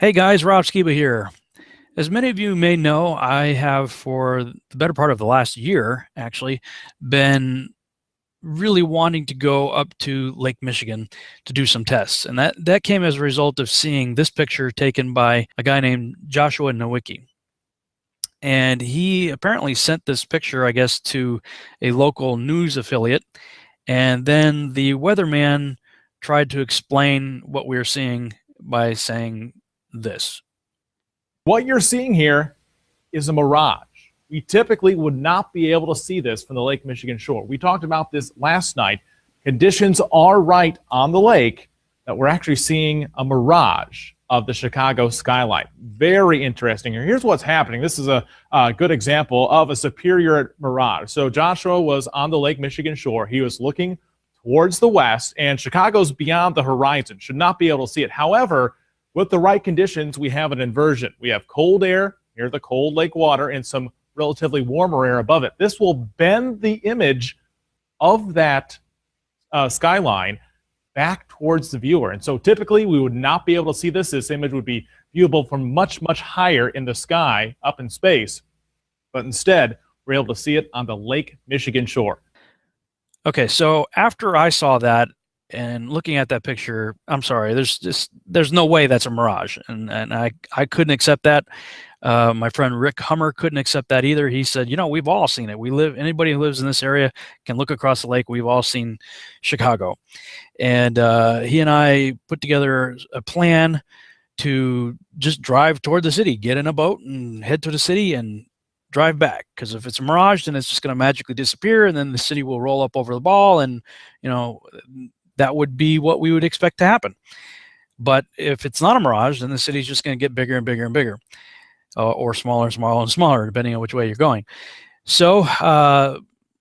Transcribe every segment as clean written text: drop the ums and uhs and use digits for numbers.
Hey guys, Rob Skiba here. As many of you may know, I have for the better part of the last year actually been really wanting to go up to Lake Michigan to do some tests. And that came as a result of seeing this picture taken by a guy named Joshua Nowicki. And he apparently sent this picture, I guess, to a local news affiliate. And then the weatherman tried to explain what we were seeing by saying this. What you're seeing here is a mirage. We typically would not be able to see this from the Lake Michigan shore. We talked about this last night. Conditions are right on the lake that we're actually seeing a mirage of the Chicago skyline. Very interesting here. Here's what's happening. This is a good example of a superior mirage. So Joshua was on the Lake Michigan shore. He was looking towards the west, and Chicago's beyond the horizon. Should not be able to see it. However, with the right conditions, we have an inversion. We have cold air near the cold lake water and some relatively warmer air above it. This will bend the image of that skyline back towards the viewer. And so typically we would not be able to see this. This image would be viewable from much, much higher in the sky up in space. But instead, we're able to see it on the Lake Michigan shore. Okay, so after I saw that and looking at that picture, I'm sorry, there's no way that's a mirage. And I couldn't accept that. My friend Rick Hummer couldn't accept that either. He said, you know, we've all seen it. Anybody who lives in this area can look across the lake. We've all seen Chicago. And he and I put together a plan to just drive toward the city, get in a boat and head to the city and drive back. Because if it's a mirage, then it's just going to magically disappear, and then the city will roll up over the ball, and you know, that would be what we would expect to happen. But if it's not a mirage, then the city's just going to get bigger and bigger and bigger. Or smaller and smaller and smaller, depending on which way you're going. So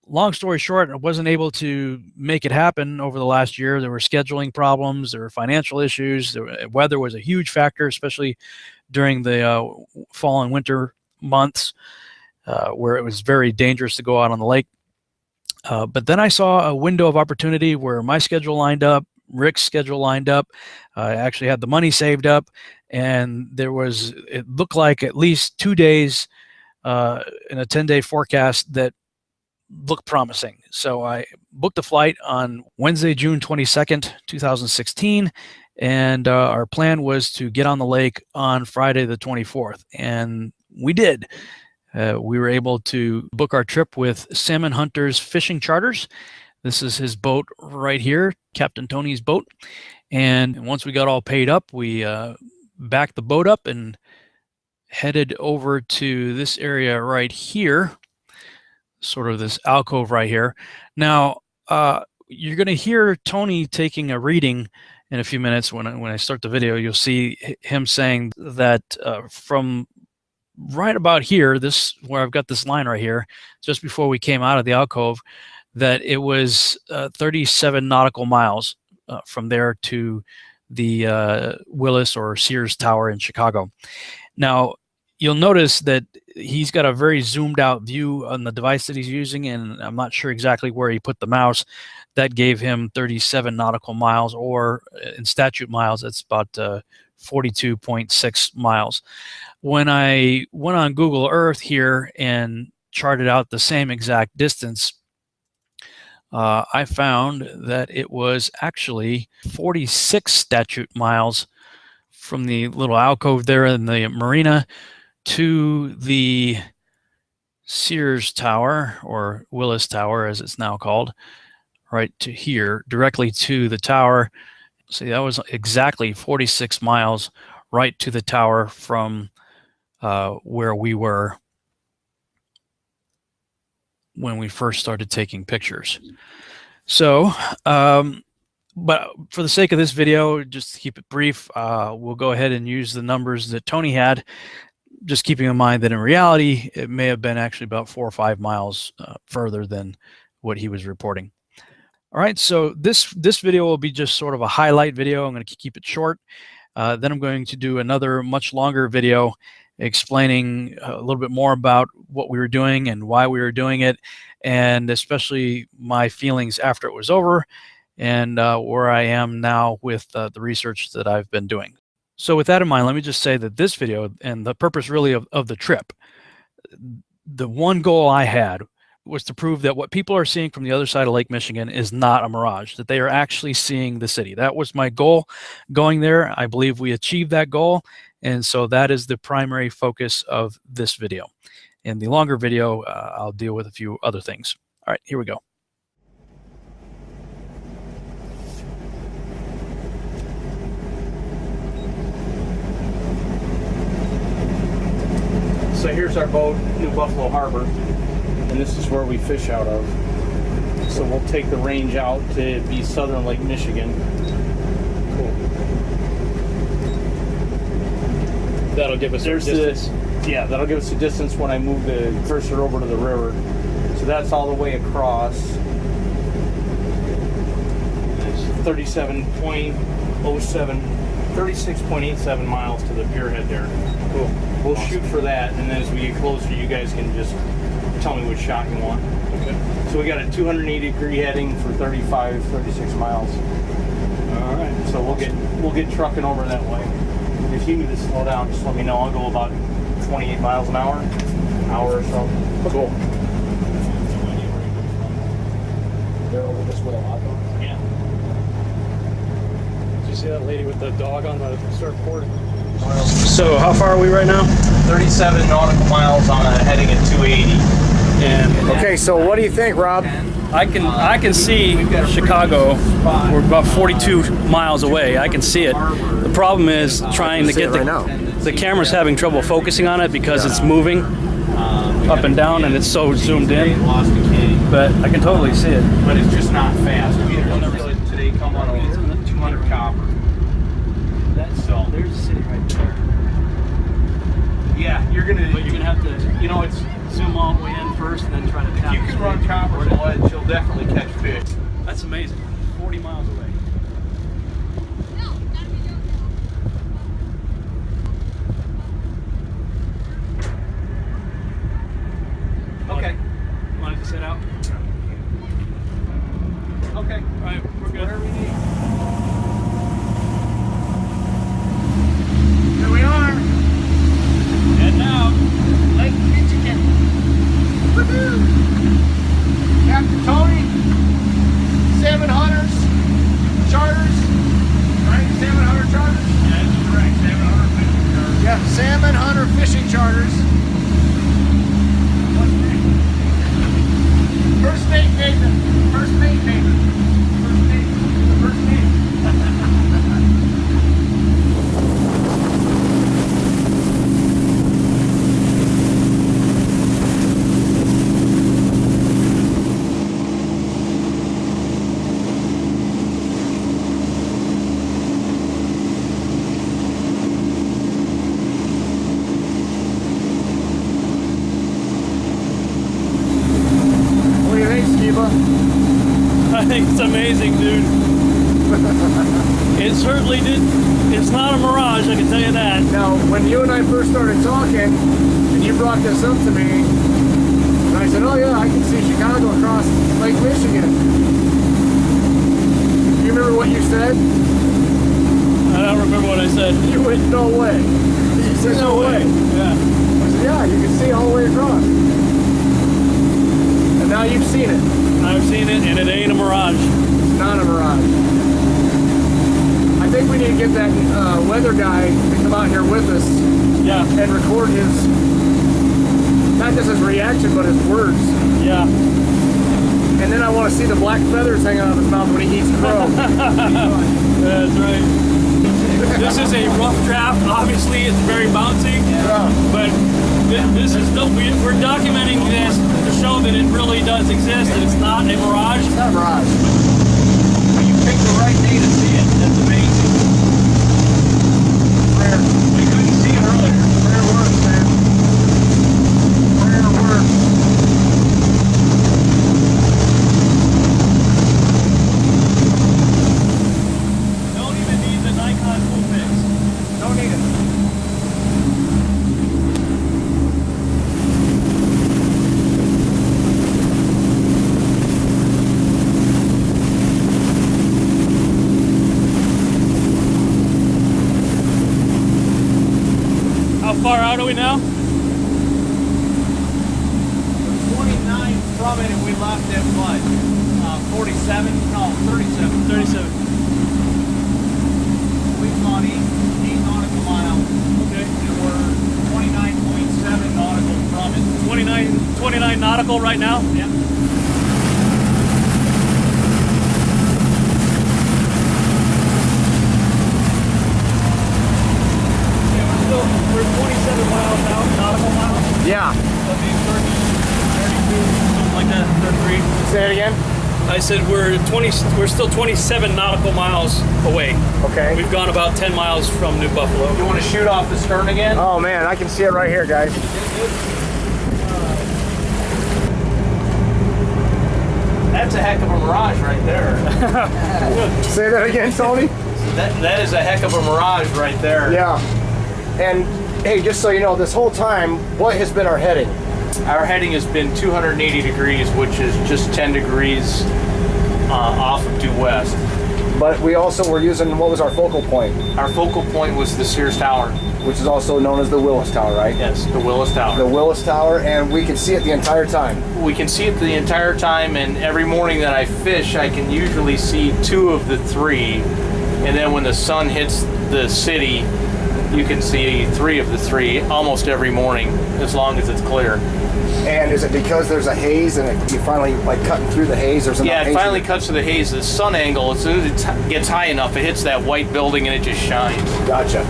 long story short, I wasn't able to make it happen over the last year. There were scheduling problems, there were financial issues, weather was a huge factor, especially during the fall and winter months where it was very dangerous to go out on the lake. But then I saw a window of opportunity where my schedule lined up, Rick's schedule lined up. I actually had the money saved up, and it looked like at least 2 days in a 10-day forecast that looked promising. So I booked a flight on Wednesday, June 22nd, 2016, and our plan was to get on the lake on Friday the 24th, and we did. We were able to book our trip with Salmon Hunters Fishing Charters. This is his boat right here, Captain Tony's boat. And once we got all paid up, we backed the boat up and headed over to this area right here, sort of this alcove right here. Now, you're going to hear Tony taking a reading in a few minutes. When I start the video, you'll see him saying that from right about here, where I've got this line right here, just before we came out of the alcove, that it was 37 nautical miles from there to the Willis or Sears Tower in Chicago. Now, you'll notice that he's got a very zoomed out view on the device that he's using, and I'm not sure exactly where he put the mouse. That gave him 37 nautical miles, or in statute miles, that's about 42.6 miles. When I went on Google Earth here and charted out the same exact distance, I found that it was actually 46 statute miles from the little alcove there in the marina to the Sears Tower, or Willis Tower as it's now called, right to here, directly to the tower. See, that was exactly 46 miles right to the tower from where we were when we first started taking pictures. So, but for the sake of this video, just to keep it brief, we'll go ahead and use the numbers that Tony had, just keeping in mind that in reality, it may have been actually about 4 or 5 miles further than what he was reporting. All right, so this video will be just sort of a highlight video. I'm going to keep it short. Then I'm going to do another much longer video explaining a little bit more about what we were doing and why we were doing it, and especially my feelings after it was over, and where I am now with the research that I've been doing. So with that in mind, let me just say that this video and the purpose really of the trip, the one goal I had was to prove that what people are seeing from the other side of Lake Michigan is not a mirage, that they are actually seeing the city. That was my goal going there. I believe we achieved that goal. And so that is the primary focus of this video. In the longer video, I'll deal with a few other things. All right, here we go. So here's our boat, New Buffalo Harbor, and this is where we fish out of. So we'll take the range out to be southern Lake Michigan. Cool. That'll give us distance. Yeah, that'll give us the distance when I move the cursor over to the river. So that's all the way across. It's 36.87 miles to the pierhead there. Cool. We'll shoot for that, and then as we get closer, you guys can just tell me which shot you want. Okay. So we got a 280-degree heading for 36 miles. All right. So we'll get trucking over that way. If you need to slow down, just let me know. I'll go about 28 miles an hour or so. Cool. They're over this way a lot, though. Yeah. Did you see that lady with the dog on the surfboard? So how far are we right now? 37 nautical miles on a heading at 280. And Okay, so what do you think, Rob? I can see Chicago. We're about 42 miles away. I can see it. The problem is trying to see get it right now. the camera's having trouble focusing on it because it's moving up and down and it's so zoomed in. But I can totally see it. But it's just not fast. We really today come on a 200 copper. So There's a city right there. yeah, you're gonna have to, it's zoom all the way in first and then try to tap. you can run copper lead, you'll definitely catch fish. That's amazing. 40 miles away. Okay. You want it to sit out? Okay. All right, we're good. Whatever we need. Here we are. Heading out. Lake Michigan. Woohoo! Captain Tony, 700 charters, right? 700 charters? Yeah, that's correct. 700 fishing charters. Yeah, salmon hunter fishing charters. First mate payment. First mate payment. First mate. First mate. What do you think, Skiba? I think it's amazing, dude. It certainly did. It's not a mirage, I can tell you that. Now, when you and I first started talking, and you brought this up to me, and I said, oh yeah, I can see Chicago across Lake Michigan. You remember what you said? I don't remember what I said. You went, no way. You said, no way. Yeah. I said, yeah, you can see all the way across. And now you've seen it. I've seen it, and it ain't a mirage. It's not a mirage. I think we need to get that weather guy to come out here with us Yeah. and record his, not just his reaction, but his words. Yeah. And then I want to see the black feathers hanging out of his mouth when he eats crow. That's right. This is a rough draft. Obviously, it's very bouncy. Yeah. But this is we're documenting this to show that it really does exist, and it's not a mirage. It's not a mirage. You picked the right day to see it. That's amazing. Rare. We couldn't see it earlier. Rare words, man. Rare words. Don't even need the Nikon full fix. Don't need it. How far out are we now? 29 from it, and we left at what? 47? No, 37. 37. We've gone 8 nautical miles. Okay. And we're 29.7 nautical from it. 29 nautical right now? Yep. We're 27 miles out, nautical miles. Yeah. That'd be 32, something like that, 33. Say it again. I said we're still 27 nautical miles away. Okay. We've gone about 10 miles from New Buffalo. You want to shoot off the stern again? Oh man, I can see it right here, guys. That's a heck of a mirage right there. Say that again, Tony. That is a heck of a mirage right there. Yeah. And hey, just so you know, this whole time, what has been our heading? Our heading has been 280 degrees, which is just 10 degrees off of due west. But we also were using, what was our focal point? Our focal point was the Sears Tower. Which is also known as the Willis Tower, right? Yes, the Willis Tower. The Willis Tower, and we can see it the entire time. We can see it the entire time, and every morning that I fish, I can usually see 2 of the 3. And then when the sun hits the city, you can see 3 of the 3 almost every morning, as long as it's clear. And is it because there's a haze and you finally, like, cutting through the haze? There's Yeah, it haze finally cuts through the haze. The sun angle, as soon as it gets high enough, it hits that white building and it just shines. Gotcha.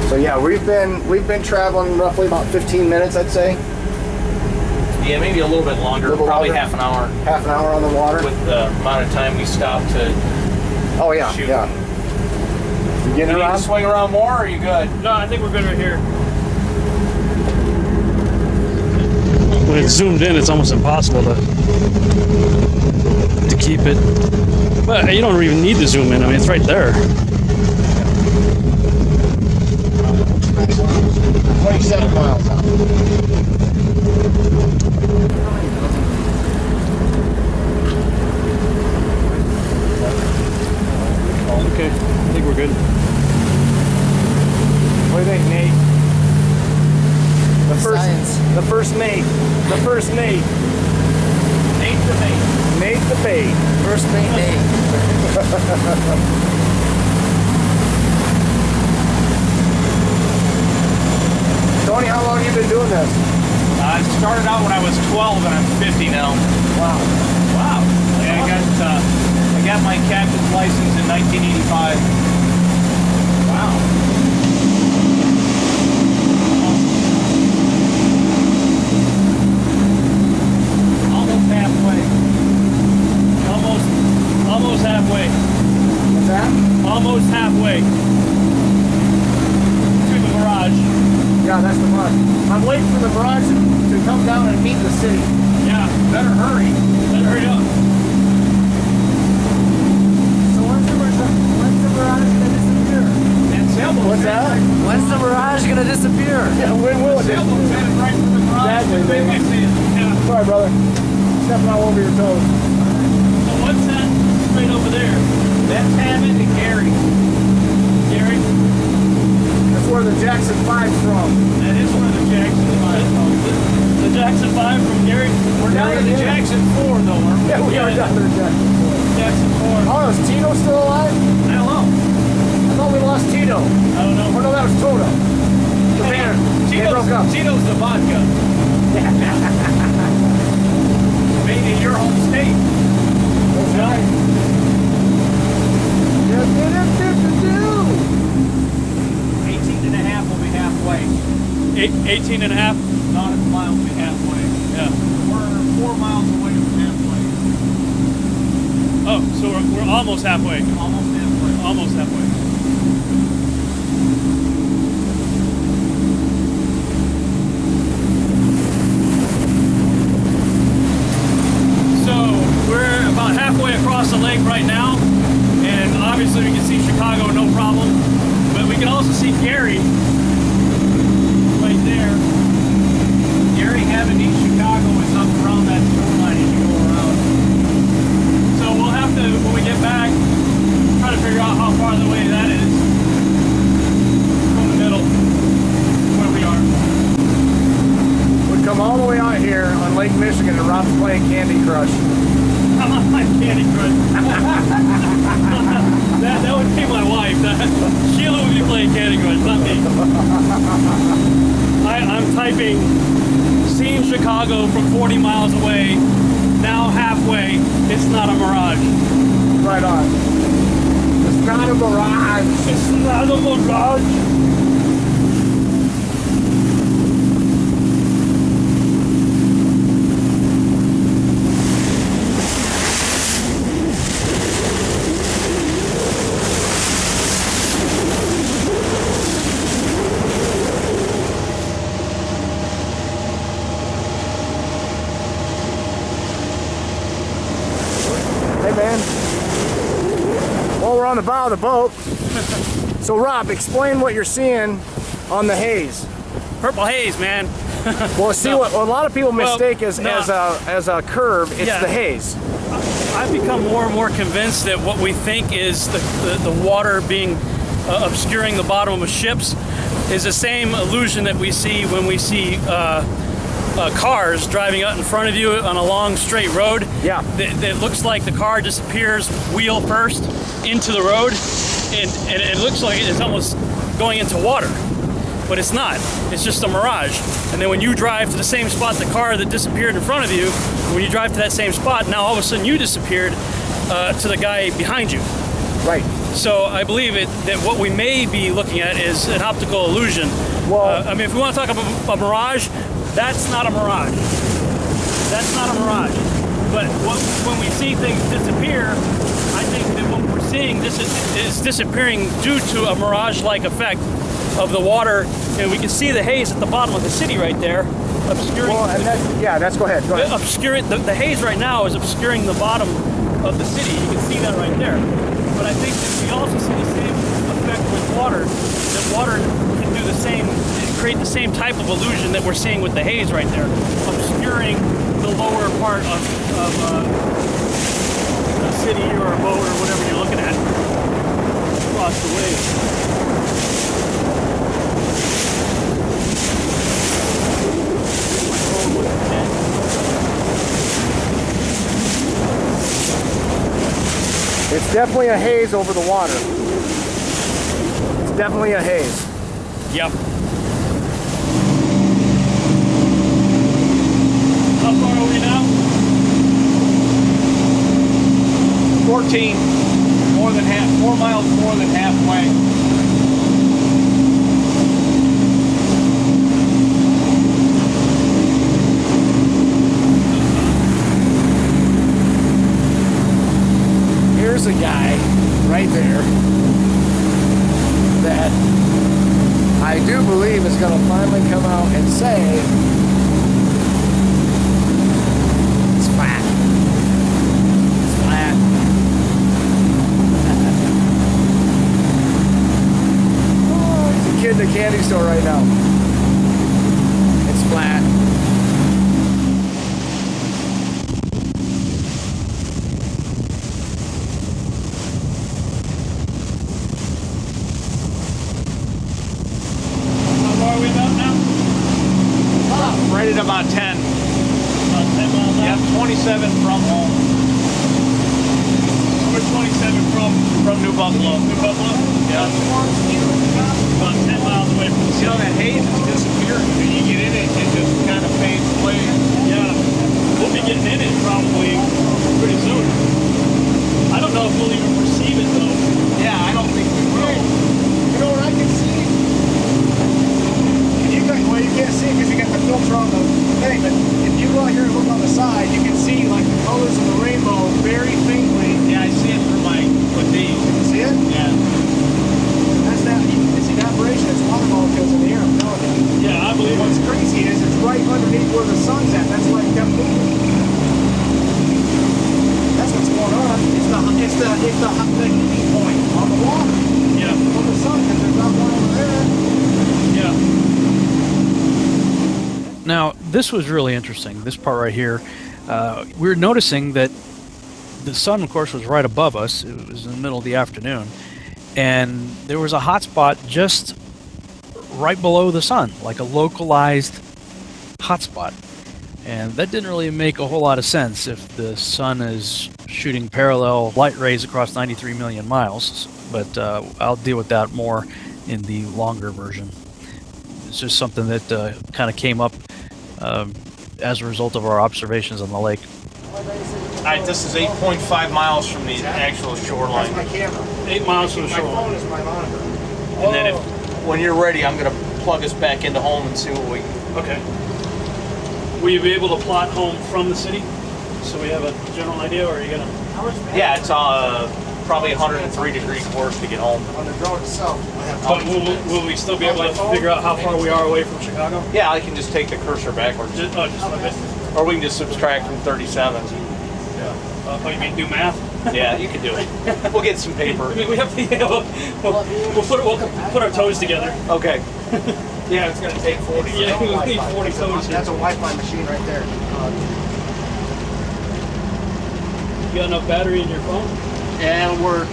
So yeah, we've been traveling roughly about 15 minutes, I'd say. Yeah, maybe a little bit longer, probably longer. half an hour. Half an hour on the water. With the amount of time we stopped to Oh yeah, shoot. yeah. You You getting need around? to swing around more, or are you good? No, I think we're good right here. When it's zoomed in, it's almost impossible to keep it. But you don't even need to zoom in. I mean, it's right there. 27 miles out. Okay, I think we're good. What do you think, Nate? The first mate. The first mate. Nate the mate. Nate the bait. First mate Nate. Tony, how long have you been doing this? I started out when I was 12 and I'm 50 now. Wow. Wow. Yeah, I got my captain's license in 1985. Wow. Almost halfway. Almost halfway. What's that? Almost halfway to the mirage. Yeah, that's the mark. I'm waiting for the mirage to come down and meet the city. Yeah, Better hurry. better hurry up. So when's the mirage gonna disappear? That sailboat. What's that? When's the mirage gonna disappear? Yeah, when will it? Sailboat's headed right for the mirage. Exactly, Maybe baby. I see it. Yeah. Sorry, brother. Stepping all over your toes. So what's that straight over there? That's Hammond and Gary. Gary? That's where the Jackson 5's from. That is one of the Jackson 5. The Jackson 5 from Gary? We're down to the Yeah. Jackson 4 though, aren't we? Yeah, we are down to the Jackson 4. Jackson 4. Oh, is Tito still alive? I don't know. I thought we lost Tito. I don't know. Or no, that was Toto. The band. They broke up. Tito's the vodka. Made in your home state. That's right. 18 and a half will be halfway. 18 and a half? Nautical mile will be halfway. Yeah. We're 4 miles away from halfway. Oh, so we're almost halfway. Almost halfway. Almost halfway. So we're about halfway across the lake right now, and obviously we can see Chicago no problem, but we can also see Gary right there. Gary Hammond, East Chicago is up around that shoreline as you go around. So we'll have to, when we get back, try to figure out how far away that is from the middle. Lake Michigan and Rob's playing Candy Crush. I'm on my Candy Crush. that would be my wife. Sheila would be playing Candy Crush, not me. I'm typing, seen Chicago from 40 miles away, now halfway, it's not a mirage. Right on. It's not a mirage. It's not a mirage. On the bow of the boat. So Rob, explain what you're seeing on the haze. Purple haze, man. Well, see, what a lot of people mistake as a curve, it's the haze. I've become more and more convinced that what we think is the water being obscuring the bottom of ships is the same illusion that we see when we see cars driving out in front of you on a long straight road. Yeah. It looks like the car disappears wheel first into the road, and it looks like it's almost going into water, but it's not. It's just a mirage. And then when you drive to the same spot, the car that disappeared in front of you, when you drive to that same spot, now all of a sudden you disappeared to the guy behind you. Right. So I believe that what we may be looking at is an optical illusion. Well, I mean, if we want to talk about a mirage, that's not a mirage. That's not a mirage. But when we see things disappear, I think that what we're seeing is disappearing due to a mirage-like effect of the water. And we can see the haze at the bottom of the city right there, obscuring. Well, and go ahead. Go ahead. Obscuring the haze right now is obscuring the bottom of the city. You can see that right there. But I think that we also see the same effect with water. That water can do the same, create the same type of illusion that we're seeing with the haze right there, obscuring the lower part of a city or a boat or whatever you're looking at across the way. It's definitely a haze over the water. It's definitely a haze. Yep. How far are we now? 14, more than half, 4 miles more than halfway. Here's a guy right there that I do believe is going to finally come out and say it's flat. It's flat. Oh, he's a kid in the candy store right now. It's flat. Right at about 10. About 10 miles out? Yep, 27 from home. We're 27 From New Buffalo. New Buffalo? Yeah. About 10 miles away from the You know, city. that haze is disappearing. When you get in it, it just kind of fades away. Yeah. We'll be getting in it probably pretty soon. I don't know if we'll even perceive it though. Yeah, I don't think we will. You know what I can see? Well, you can't see it because you got the filter on the thing, but if you go out here and look on the side, you can see like the colors of the rainbow very faintly. Yeah, I see it through my hoodie. You can see it? Yeah. That's that. It's evaporation. It's water molecules in the air. I'm telling you. Yeah, I believe What's it. crazy is it's right underneath where the sun's at. That's why it kept moving. That's what's going on. It's the heating point on the water. Yeah. On the sun, because there's not one over there. Yeah. Now, this was really interesting, this part right here. We're noticing that the sun, of course, was right above us. It was in the middle of the afternoon. And there was a hot spot just right below the sun, like a localized hot spot. And that didn't really make a whole lot of sense if the sun is shooting parallel light rays across 93 million miles. But I'll deal with that more in the longer version. It's just something that kind of came up as a result of our observations on the lake. All right, this is 8.5 miles from the actual shoreline. That's my camera. 8 miles from the My shoreline. phone is my monitor. And then when you're ready, I'm going to plug us back into home and see what we... Okay. Will you be able to plot home from the city? So we have a general idea, or are you going to... Yeah, it's probably 103-degree course to get home. On the drone itself, I have But will we still be able to figure out how far we are away from Chicago? Yeah, I can just take the cursor backwards. Just a bit. Or we can just subtract from 37. Oh, you mean do math? Yeah, you can do it. We'll get some paper. I mean, we have to, we'll put our toes together. Okay. Yeah, it's going to take 40. Yeah, we need 40 toes here. That's a Wi-Fi machine right there. You got enough battery in your phone? Yeah, it'll work.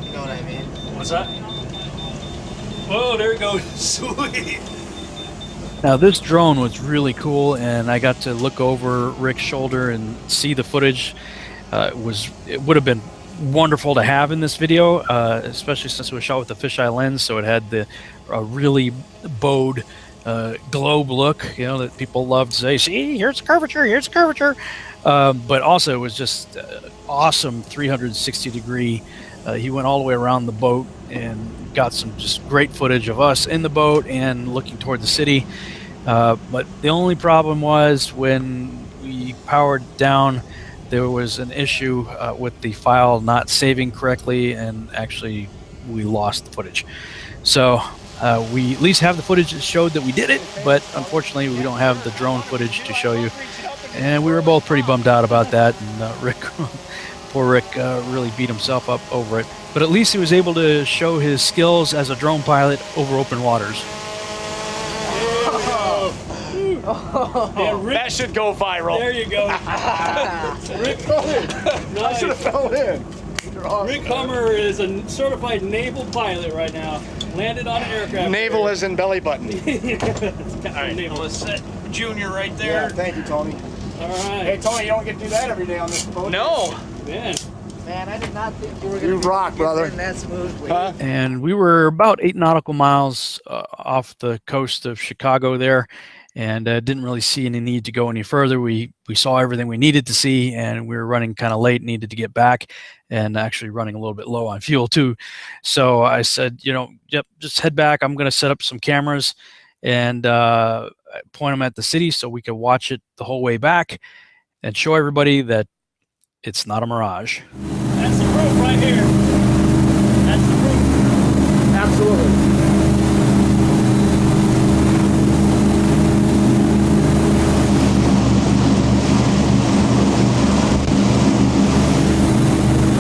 You know what I mean? What's that? Oh, there it goes. Sweet. Now this drone was really cool, and I got to look over Rick's shoulder and see the footage. It would have been wonderful to have in this video, especially since it was shot with a fisheye lens, so it had the really bowed globe look, that people love to say, see, here's the curvature, here's the curvature. But also it was just awesome 360 degree. He went all the way around the boat and got some just great footage of us in the boat and looking toward the city. But the only problem was when we powered down, there was an issue with the file not saving correctly, and actually we lost the footage. So we at least have the footage that showed that we did it, but unfortunately we don't have the drone footage to show you. And we were both pretty bummed out about that, and Rick, poor Rick, really beat himself up over it. But at least he was able to show his skills as a drone pilot over open waters. Yeah, Rick, That should go viral. there you go. Rick, I should have fell in. Rick Hummer is a certified naval pilot right now. Landed on an aircraft. Navel is in belly button. All right, naval. let's set Junior right Yeah, there. thank you, Tony. All Hey, right. Tony, you don't get to do that every day on this boat. No. Man. Man, I did not think you were going You rock, brother. that smoothly. Huh? And we were about 8 nautical miles off the coast of Chicago there, and didn't really see any need to go any further. We saw everything we needed to see, and we were running kind of late, needed to get back, and actually running a little bit low on fuel too. So I said, yep, just head back. I'm going to set up some cameras and point them at the city so we could watch it the whole way back and show everybody that it's not a mirage. That's the proof right here. That's the proof. Absolutely.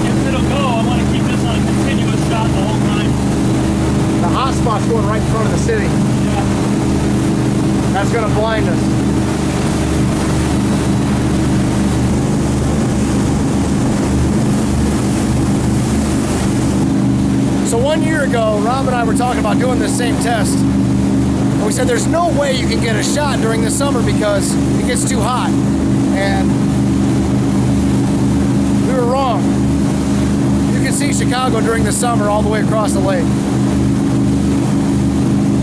If it'll go, I want to keep this on a continuous shot the whole time. The hot spot's going right in front of the city. Yeah. That's going to blind us. So 1 year ago, Rob and I were talking about doing this same test. And we said there's no way you can get a shot during the summer because it gets too hot. And we were wrong. You can see Chicago during the summer all the way across the lake.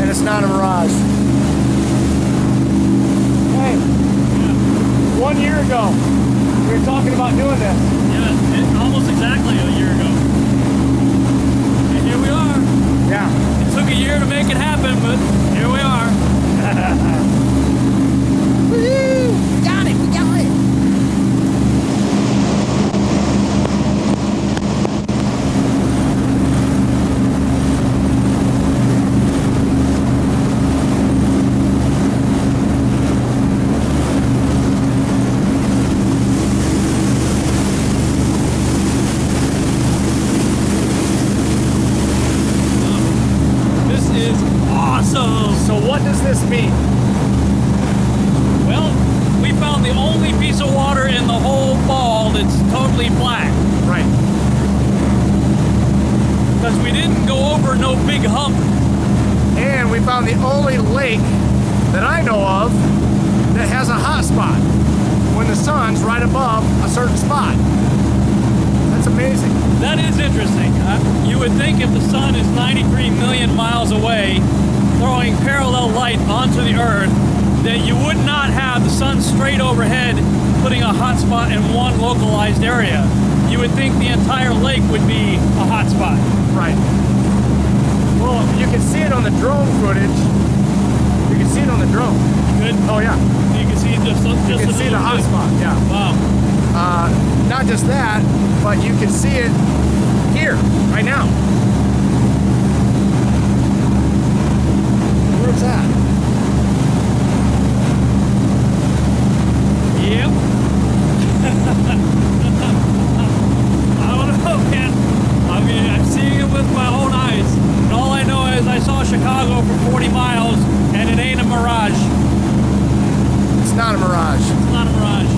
And it's not a mirage. Hey, 1 year ago, we were talking about doing this. Yeah, almost exactly a year ago. And here we are. Yeah. It took a year to make it happen, but here we are. Woo! We got it! We got it! This is awesome. So what does this mean? the only piece of water in the whole ball that's totally black. Right. Because we didn't go over no big hump. And we found the only lake that I know of that has a hot spot when the sun's right above a certain spot. That's amazing. That is interesting. You would think if the sun is 93 million miles away, throwing parallel light onto the earth, that you would not have the sun straight overhead putting a hot spot in one localized area. You would think the entire lake would be a hot spot. Right. Well, you can see it on the drone footage. You can see it on the drone. Good. Oh yeah. You can see just You can see the hot spot. Yeah. Wow. Not just that, but you can see it here right now. Where's that? Yep. I don't know, man. I mean, I'm seeing it with my own eyes. And all I know is I saw Chicago for 40 miles, and it ain't a mirage. It's not a mirage. It's not a mirage.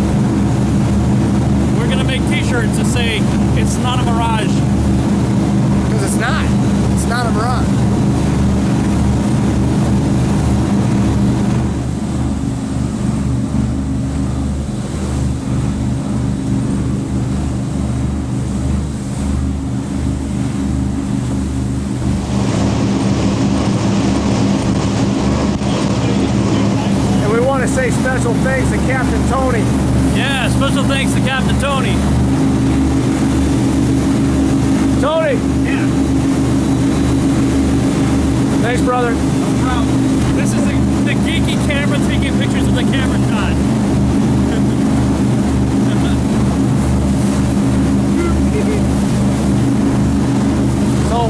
We're going to make t-shirts that say, it's not a mirage. Because it's not. It's not a mirage. Say special thanks to Captain Tony. Yeah, special thanks to Captain Tony. Tony! Yeah. Thanks, brother. No problem. This is the geeky camera taking pictures of the camera shot. So,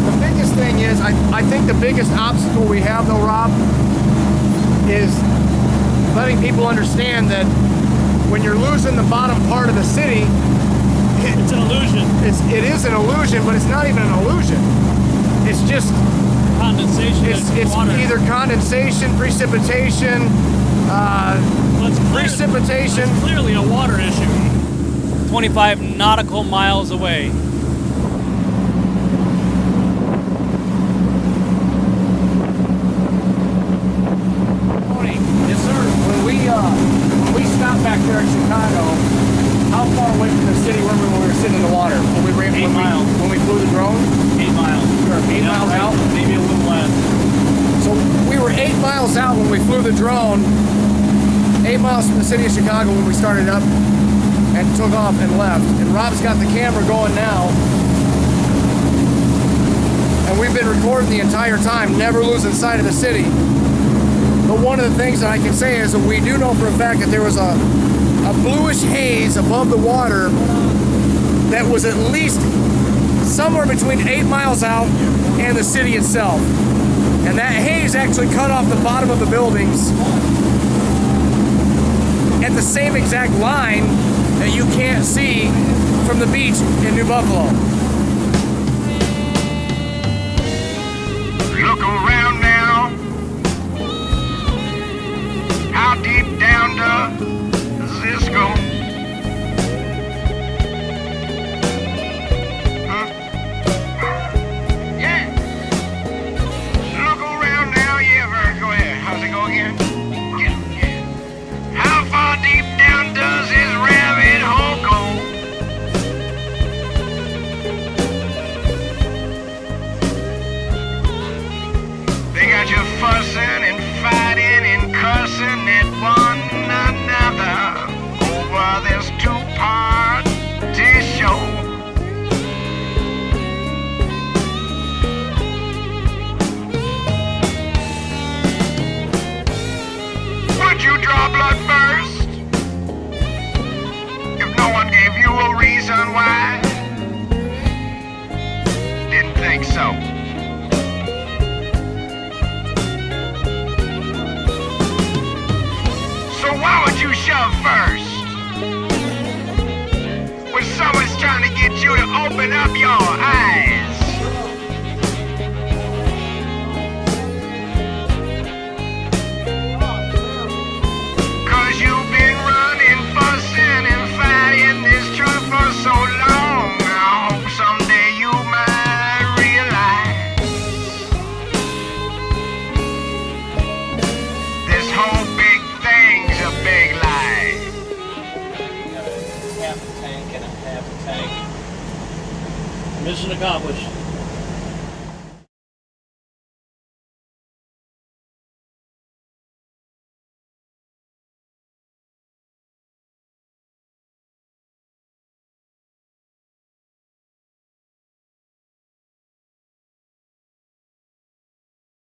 the biggest thing is, I think the biggest obstacle we have though, Rob, is letting people understand that when you're losing the bottom part of the city, it's an illusion. It is an illusion, but it's not even an illusion. It's just condensation. It's either condensation, precipitation, precipitation. It's clearly a water issue. 25 nautical miles away. When we stopped back there in Chicago, how far away from the city were we when we were sitting in the water? When we ran 8 miles. When we flew the drone? 8 miles. We were 8 miles out? Maybe a little less. So we were 8 miles out when we flew the drone, 8 miles from the city of Chicago when we started up and took off and left. And Rob's got the camera going now. And we've been recording the entire time, never losing sight of the city. But one of the things that I can say is that we do know for a fact that there was a bluish haze above the water that was at least somewhere between 8 miles out and the city itself. And that haze actually cut off the bottom of the buildings at the same exact line that you can't see from the beach in New Buffalo. Look around now. How deep down does this go? Huh? Yeah. Look around now. Yeah, go ahead. How's it go again? Yeah. How far deep down does this rabbit hole go? They got you fussing and fighting and cussing at one another over this two-party show. Would you draw blood first? If no one gave you a reason why? Didn't think so. So why would you shove first? When someone's trying to get you to open up your eyes. Cause you've been half a tank and a half a tank. Mission accomplished.